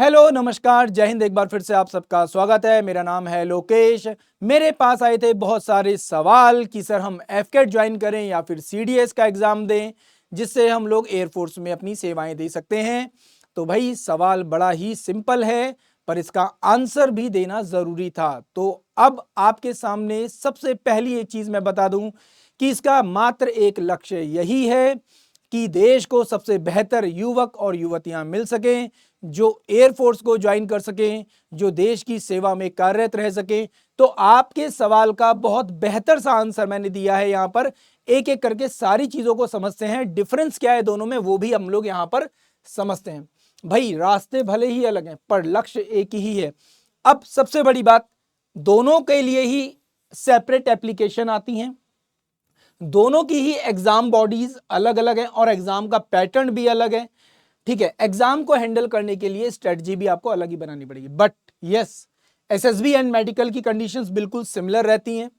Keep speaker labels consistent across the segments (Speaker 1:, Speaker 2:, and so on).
Speaker 1: Hello नमस्कार जय हिंद। एक बार फिर से आप सबका स्वागत है। मेरा नाम है लोकेश। मेरे पास आए थे बहुत सारे सवाल कि सर हम एफकेट ज्वाइन करें या फिर सीडीएस का एग्जाम दें जिससे हम लोग एयरफोर्स में अपनी सेवाएं दे सकते हैं। तो भाई सवाल बड़ा ही सिंपल है पर इसका आंसर भी देना जरूरी था। तो अब आपके सामने सबसे पहली एक चीज मैं बता दूं कि इसका मात्र एक लक्ष्य यही है कि देश को सबसे बेहतर युवक और युवतियां मिल सकें जो एयरफोर्स को ज्वाइन कर सकें, जो देश की सेवा में कार्यरत रह सकें। तो आपके सवाल का बहुत बेहतर सा आंसर मैंने दिया है। यहां पर एक एक करके सारी चीजों को समझते हैं, डिफरेंस क्या है दोनों में वो भी हम लोग यहां पर समझते हैं। भाई रास्ते भले ही अलग हैं पर लक्ष्य एक ही है। अब सबसे बड़ी बात, दोनों के लिए ही सेपरेट एप्लीकेशन आती हैं, दोनों की ही एग्जाम बॉडीज अलग अलग हैं और एग्जाम का पैटर्न भी अलग है। ठीक है, एग्जाम को हैंडल करने के लिए स्ट्रेटजी भी आपको अलग ही बनानी पड़ेगी। But yes, SSB and medical की कंडीशंस बिल्कुल सिमिलर रहती हैं।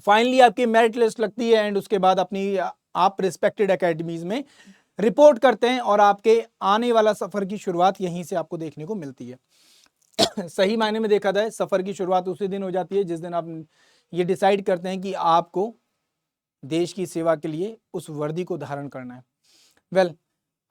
Speaker 1: फाइनली आपकी मेरिट लिस्ट लगती है एंड उसके बाद अपनी आप रिस्पेक्टेड एकेडमीज में रिपोर्ट करते हैं और आपके आने वाला सफर की शुरुआत यहीं से आपको देखने को मिलती है। सही मायने में देखा जाए सफर की शुरुआत उसी दिन हो जाती है जिस दिन आप ये डिसाइड करते हैं कि आपको देश की सेवा के लिए उस वर्दी को धारण करना है। वेल,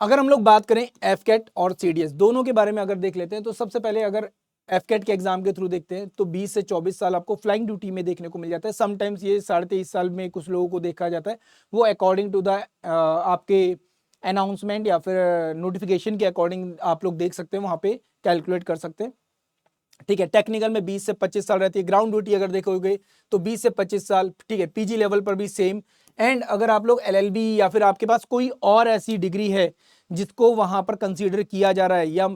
Speaker 1: अगर हम लोग बात करें एफकेट और सीडीएस दोनों के बारे में अगर देख लेते हैं तो सबसे पहले अगर एफकेट के एग्जाम के थ्रू देखते हैं तो 20 से 24 साल आपको फ्लाइंग ड्यूटी में देखने को मिल जाता है। समटाइम्स ये 23.5 साल में कुछ लोगों को देखा जाता है, वो अकॉर्डिंग टू द आपके अनाउंसमेंट या फिर नोटिफिकेशन के अकॉर्डिंग आप लोग देख सकते हैं, वहां पे कैलकुलेट कर सकते हैं। ठीक है, टेक्निकल में 20 से 25 साल रहती है। ग्राउंड ड्यूटी अगर देखोगे तो 20 से 25 साल। ठीक है, पीजी लेवल पर भी सेम। एंड अगर आप लोग एलएलबी या फिर आपके पास कोई और ऐसी डिग्री है जिसको वहां पर कंसीडर किया जा रहा है या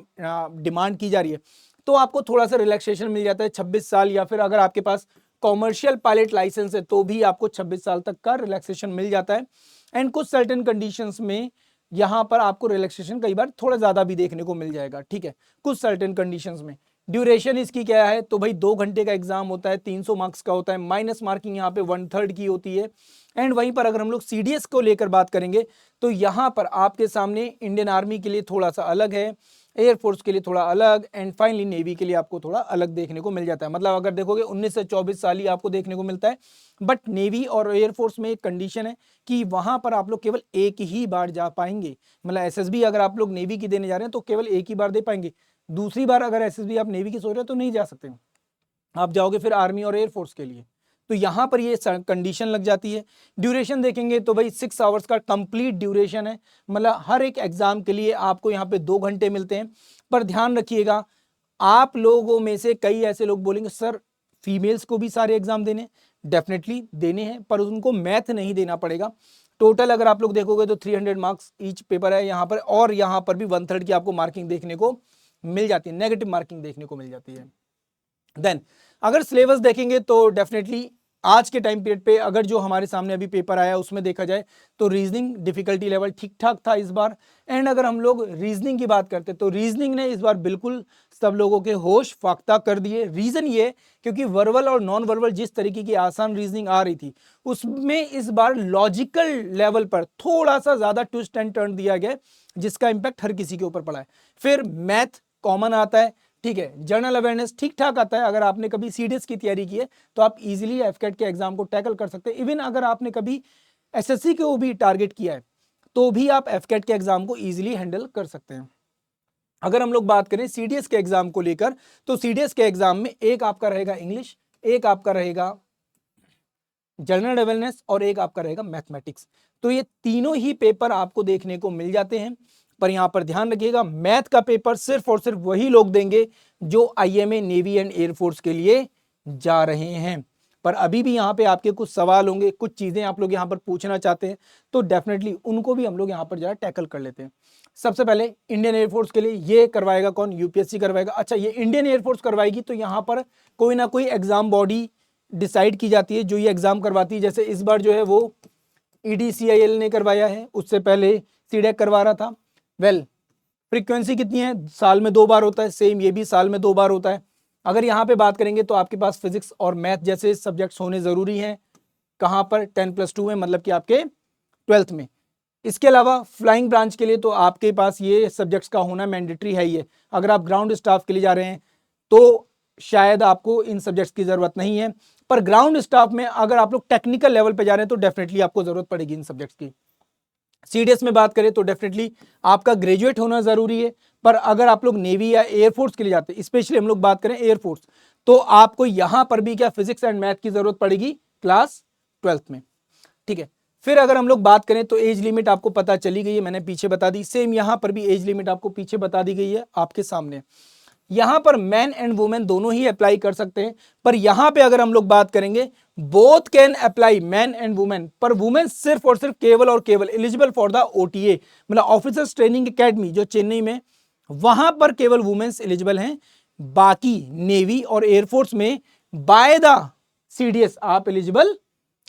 Speaker 1: डिमांड की जा रही है तो आपको थोड़ा सा रिलैक्सेशन मिल जाता है 26 साल, या फिर अगर आपके पास कॉमर्शियल पायलट लाइसेंस है तो भी आपको 26 साल तक का रिलैक्सेशन मिल जाता है। एंड कुछ सर्टेन कंडीशंस में यहां पर आपको रिलैक्सेशन कई बार थोड़ा ज्यादा भी देखने को मिल जाएगा। ठीक है, कुछ सर्टेन कंडीशंस में। ड्यूरेशन इसकी क्या है तो भाई 2 घंटे का एग्जाम होता है, 300 मार्क्स का होता है, माइनस मार्किंग यहाँ पे 1/3 की होती है। एंड वहीं पर अगर हम लोग सीडीएस को लेकर बात करेंगे तो यहाँ पर आपके सामने इंडियन आर्मी के लिए थोड़ा सा अलग है, एयरफोर्स के लिए थोड़ा अलग, एंड फाइनली नेवी के लिए आपको थोड़ा अलग देखने को मिल जाता है। मतलब अगर देखोगे 19 से 24 साल ही आपको देखने को मिलता है। बट नेवी और एयरफोर्स में एक कंडीशन है कि वहां पर आप लोग केवल एक ही बार जा पाएंगे। मतलब एसएसबी अगर आप लोग नेवी की देने जा रहे हैं तो केवल एक ही बार दे पाएंगे। दूसरी बार अगर एसएसबी आप नेवी की सोच रहे हो तो नहीं जा सकते, आप जाओगे फिर आर्मी और एयरफोर्स के लिए। तो यहां पर ये कंडीशन लग जाती है। ड्यूरेशन देखेंगे तो भाई 6 आवर्स का कंप्लीट ड्यूरेशन है। मतलब हर एक एग्जाम के लिए आपको यहाँ पे 2 घंटे मिलते हैं। पर ध्यान रखिएगा, आप लोगों में से कई ऐसे लोग बोलेंगे सर फीमेल्स को भी सारे एग्जाम देने, डेफिनेटली देने हैं पर उनको मैथ नहीं देना पड़ेगा। टोटल अगर आप लोग देखोगे तो 300 मार्क्स ईच पेपर है यहाँ पर, और यहाँ पर भी 1/3 की आपको मार्किंग देखने को मिल जाती है, नेगेटिव मार्किंग देखने को मिल जाती है। देन अगर सिलेबस देखेंगे तो डेफिनेटली आज के टाइम पीरियड पे अगर जो हमारे सामने अभी पेपर आया उसमें देखा जाए तो रीजनिंग डिफिकल्टी लेवल ठीक ठाक था इस बार। एंड अगर हम लोग रीजनिंग की बात करते तो रीजनिंग ने इस बार बिल्कुल सब लोगों के होश फाख्ता कर दिए। रीजन ये क्योंकि वर्बल और नॉन वर्बल जिस तरीके की आसान रीजनिंग आ रही थी उसमें इस बार लॉजिकल लेवल पर थोड़ा सा ज्यादा ट्विस्ट एंड टर्न दिया गया जिसका इंपैक्ट हर किसी के ऊपर पड़ा है। फिर मैथ कॉमन आता है, ठीक है, जनरल अवेयरनेस ठीक ठाक आता है। अगर आपने कभी सीडीएस की तैयारी की है तो आप इजीली एफकेट के एग्जाम को टैकल कर सकते हैं। इवन अगर आपने कभी एसएससी को भी टारगेट किया है तो भी आप एफकेट के एग्जाम को इजीली हैंडल कर सकते हैं। अगर हम लोग बात करें सीडीएस के एग्जाम को लेकर तो सीडीएस के एग्जाम में एक आपका रहेगा इंग्लिश, एक आपका रहेगा जनरल अवेयरनेस और एक आपका रहेगा मैथमेटिक्स। तो ये तीनों ही पेपर आपको देखने को मिल जाते हैं। पर यहां पर ध्यान रखिएगा, मैथ का पेपर सिर्फ और सिर्फ वही लोग देंगे जो आईएमए, नेवी एंड एयरफोर्स के लिए जा रहे हैं। पर अभी भी यहाँ पे आपके कुछ सवाल होंगे, कुछ चीजें आप लोग यहाँ पर पूछना चाहते हैं तो डेफिनेटली उनको भी हम लोग यहाँ पर जरा टैकल कर लेते हैं। सबसे पहले इंडियन एयरफोर्स के लिए ये करवाएगा कौन? यूपीएससी करवाएगा। अच्छा, ये इंडियन एयरफोर्स करवाएगी तो यहाँ पर कोई ना कोई एग्जाम बॉडी डिसाइड की जाती है जो ये एग्जाम करवाती है। जैसे इस बार जो है वो ईडीसीआईएल ने करवाया है, उससे पहले सीडेक करवा रहा था। वेल, फ्रीक्वेंसी कितनी है? साल में 2 बार होता है, सेम ये भी साल में 2 बार होता है। अगर यहाँ पे बात करेंगे तो आपके पास फिजिक्स और मैथ जैसे सब्जेक्ट्स होने जरूरी हैं। कहाँ पर? 10+2 में, मतलब कि आपके 12th में। इसके अलावा फ्लाइंग ब्रांच के लिए तो आपके पास ये सब्जेक्ट्स का होना मैंडेटरी है ही है। अगर आप ग्राउंड स्टाफ के लिए जा रहे हैं तो शायद आपको इन सब्जेक्ट्स की जरूरत नहीं है, पर ग्राउंड स्टाफ में अगर आप लोग टेक्निकल लेवल पे जा रहे हैं तो डेफिनेटली आपको जरूरत पड़ेगी इन सब्जेक्ट्स की। सीडीएस में बात करें तो डेफिनेटली आपका ग्रेजुएट होना जरूरी है, पर अगर आप लोग नेवी या एयरफोर्स के लिए जाते हैं, स्पेशली हम लोग बात करें एयरफोर्स, तो आपको यहां पर भी क्या फिजिक्स एंड मैथ की जरूरत पड़ेगी क्लास 12th में। ठीक है, फिर अगर हम लोग बात करें तो एज लिमिट आपको पता चली गई है, मैंने पीछे बता दी। सेम यहां पर भी एज लिमिट आपको पीछे बता दी गई है आपके सामने। यहां पर मैन एंड वुमेन दोनों ही अप्लाई कर सकते हैं, पर यहां पे अगर हम लोग बात करेंगे both can apply, man and women, पर वुमेन सिर्फ और सिर्फ केवल और केवल एलिजिबल फॉर द ओटीए, मतलब ऑफिसर्स ट्रेनिंग एकेडमी जो चेन्नई में, वहां पर केवल वुमेन्स एलिजिबल हैं। बाकी नेवी और एयरफोर्स में बाय द सीडीएस आप एलिजिबल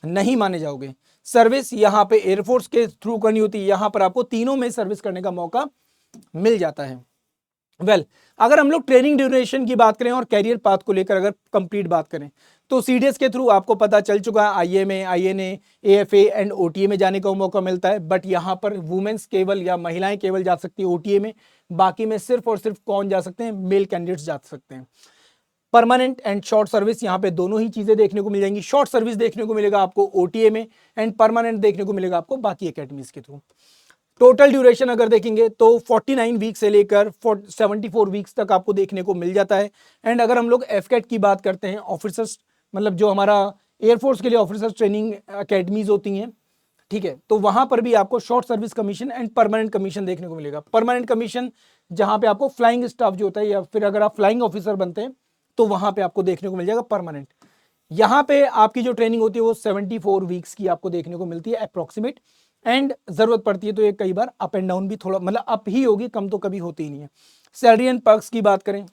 Speaker 1: नहीं माने जाओगे। सर्विस यहां पे एयरफोर्स के थ्रू करनी होती है, यहां पर आपको तीनों में सर्विस करने का मौका मिल जाता है। अगर हम लोग ट्रेनिंग ड्यूरेशन की बात करें और कैरियर पाथ को लेकर अगर कंप्लीट बात करें तो सीडीएस के थ्रू आपको पता चल चुका है IMA, INA, AFA and OTA में जाने का मौका मिलता है, बट यहां पर वुमेन्स केवल या महिलाएं केवल जा सकती है ओटीए में, बाकी में सिर्फ और सिर्फ कौन जा सकते हैं, मेल कैंडिडेट्स जा सकते हैं। परमानेंट एंड शॉर्ट सर्विस यहां पे दोनों ही चीजें देखने को मिल जाएंगी। शॉर्ट सर्विस देखने को मिलेगा आपको ओटीए में एंड परमानेंट देखने को मिलेगा आपको बाकी एकेडमीज के थ्रू। टोटल ड्यूरेशन अगर देखेंगे तो 49 वीक से लेकर 74 वीक्स तक आपको देखने को मिल जाता है। एंड अगर हम लोग एफकेट की बात करते हैं, ऑफिसर्स मतलब जो हमारा एयरफोर्स के लिए ऑफिसर्स ट्रेनिंग एकेडमीज होती हैं, ठीक है, तो वहां पर भी आपको short service commission and permanent commission देखने को मिलेगा। परमानेंट कमीशन जहां पे आपको फ्लाइंग स्टाफ जो होता है या फिर अगर आप फ्लाइंग ऑफिसर बनते हैं तो वहां पे आपको देखने को मिल जाएगा परमानेंट। यहां पे आपकी जो ट्रेनिंग होती है वो 74 वीक्स की आपको देखने को मिलती है अप्रोक्सीमेट, एंड जरूरत पड़ती है तो ये कई बार अप एंड डाउन भी थोड़ा मतलब अप ही होगी, कम तो कभी होती ही नहीं है। सैलरी एंड पर्क्स की बात करें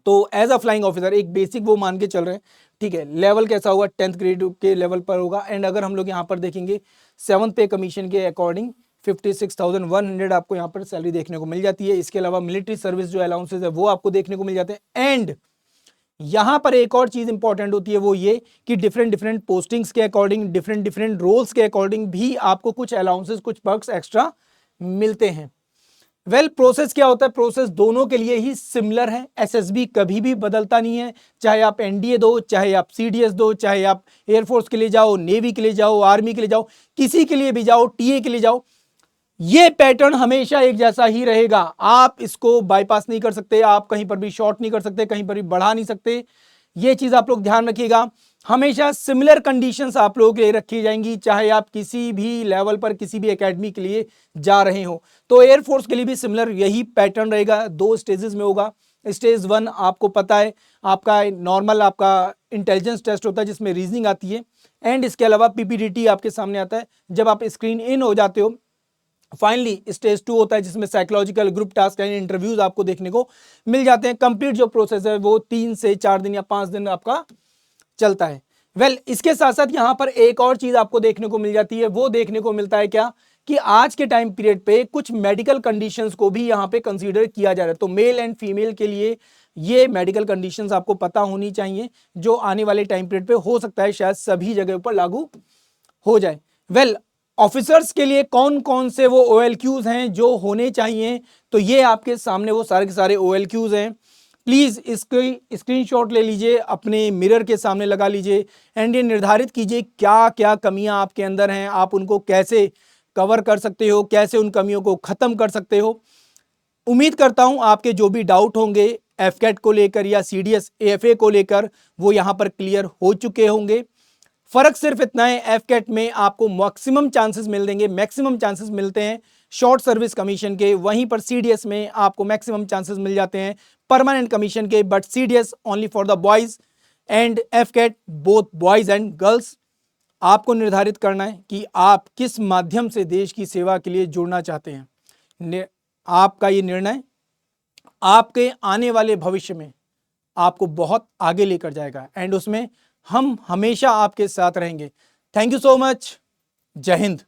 Speaker 1: तो एज अ फ्लाइंग ऑफिसर एक बेसिक वो मान के चल रहे हैं, ठीक है, लेवल कैसा होगा 10th ग्रेड के लेवल पर होगा। एंड अगर हम लोग यहाँ पर देखेंगे 7th पे कमीशन के अकॉर्डिंग 56,100 आपको यहाँ पर सैलरी देखने को मिल जाती है। इसके अलावा मिलिट्री सर्विस जो अलाउंसेस है वो आपको देखने को मिल जाते हैं। एंड यहां पर एक और चीज इंपॉर्टेंट होती है वो ये कि डिफरेंट डिफरेंट पोस्टिंग्स के अकॉर्डिंग, डिफरेंट डिफरेंट रोल्स के अकॉर्डिंग भी आपको कुछ अलाउंसेस, कुछ पर्क्स एक्स्ट्रा मिलते हैं। प्रोसेस क्या होता है, प्रोसेस दोनों के लिए ही सिमिलर है। एसएसबी कभी भी बदलता नहीं है, चाहे आप एनडीए दो, चाहे आप सीडीएस दो, चाहे आप एयरफोर्स के लिए जाओ, नेवी के लिए जाओ, आर्मी के लिए जाओ, किसी के लिए भी जाओ, टीए के लिए जाओ, ये पैटर्न हमेशा एक जैसा ही रहेगा। आप इसको बाईपास नहीं कर सकते, आप कहीं पर भी शॉर्ट नहीं कर सकते, कहीं पर भी बढ़ा नहीं सकते। ये चीज आप लोग ध्यान रखिएगा। हमेशा सिमिलर कंडीशंस आप लोगों के लिए रखी जाएंगी, चाहे आप किसी भी लेवल पर किसी भी एकेडमी के लिए जा रहे हो। तो एयरफोर्स के लिए भी सिमिलर यही पैटर्न रहेगा, 2 स्टेजेस में होगा। स्टेज 1 आपको पता है आपका नॉर्मल आपका इंटेलिजेंस टेस्ट होता है जिसमें रीजनिंग आती है, एंड इसके अलावा पीपीडीटी आपके सामने आता है। जब आप स्क्रीन इन हो जाते हो, फाइनली स्टेज 2 होता है जिसमें psychological group task and interviews आपको देखने को मिल जाते हैं। कंप्लीट जो प्रोसेस है वो 3 से 4 दिन या 5 दिन आपका चलता है। इसके साथ साथ यहां पर एक और चीज आपको देखने को मिल जाती है, वो देखने को मिलता है क्या कि आज के टाइम पीरियड पे कुछ मेडिकल कंडीशंस को भी यहां पे कंसीडर किया जा रहा है। तो मेल एंड फीमेल के लिए ये मेडिकल कंडीशंस आपको पता होनी चाहिए, जो आने वाले टाइम पीरियड पे हो सकता है शायद सभी जगह पर लागू हो जाए। ऑफिसर्स के लिए कौन कौन से वो OLQs हैं जो होने चाहिए, तो ये आपके सामने वो सारे के सारे OLQs हैं। प्लीज इसकी स्क्रीनशॉट ले लीजिए, अपने मिरर के सामने लगा लीजिए, एंड ये निर्धारित कीजिए क्या क्या कमियां आपके अंदर हैं, आप उनको कैसे कवर कर सकते हो, कैसे उन कमियों को खत्म कर सकते हो। उम्मीद करता हूं आपके जो भी डाउट होंगे एफकेट को लेकर या सीडीएस एएफए को लेकर वो यहां पर क्लियर हो चुके होंगे। फर्क सिर्फ इतना है, एफकेट में आपको मैक्सिमम चांसेस मिल देंगे, मैक्सिमम चांसेस मिलते हैं शॉर्ट सर्विस कमीशन के, वहीं पर सीडीएस में आपको मैक्सिमम चांसेस मिल जाते हैं परमानेंट कमीशन के, but CDS only for the boys and AFCAT both boys and girls. आपको निर्धारित करना है कि आप किस माध्यम से देश की सेवा के लिए जुड़ना चाहते हैं। आपका ये निर्णय आपके आने वाले भविष्य में आपको बहुत आगे लेकर जाएगा, एंड उसमें हम हमेशा आपके साथ रहेंगे। Thank you so much. जय हिंद।